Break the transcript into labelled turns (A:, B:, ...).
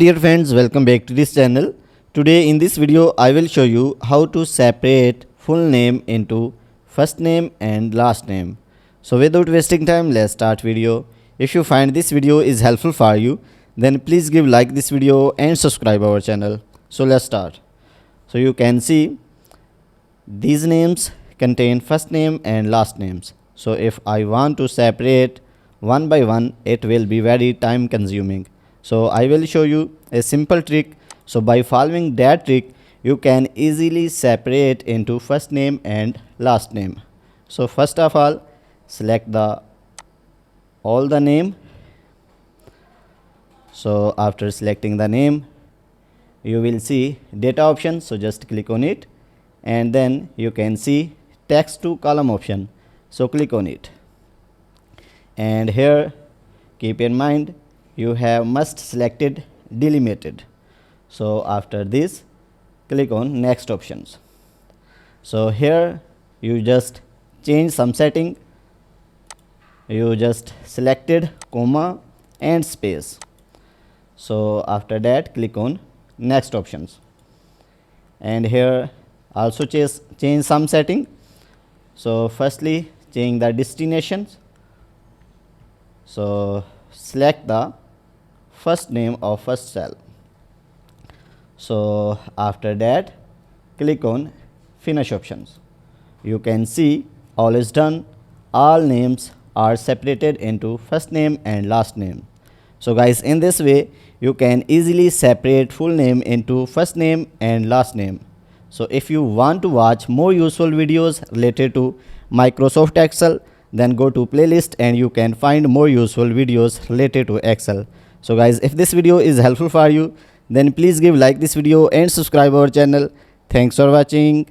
A: Dear friends, welcome back to this channel. Today in this video I will show you how to separate full name into first name and last name. So without wasting time, let's start video. If you find this video is helpful for you, then please give like this video and subscribe our channel. So let's start. So you can see these names contain first name and last names. So if I want to separate one by one, it will be very time consuming. So I will show you a simple trick. So by following that trick, you can easily separate into first name and last name. So first of all, select all the name. So after selecting the name, you will see data option. So just click on it, and then you can see text to column option. So click on it, and here keep in mind you have must selected delimited. So after this, click on next options. So here you just change some setting. You just selected comma and space. So after that, click on next options, and here also change some setting. So firstly, change the destinations. So select the first name of first cell. So after that, click on finish options. You can see all is done. All names are separated into first name and last name. So guys, in this way you can easily separate full name into first name and last name. So if you want to watch more useful videos related to Microsoft Excel, then go to playlist and you can find more useful videos related to Excel. So guys, if this video is helpful for you, then please give like this video and subscribe our channel. Thanks for watching.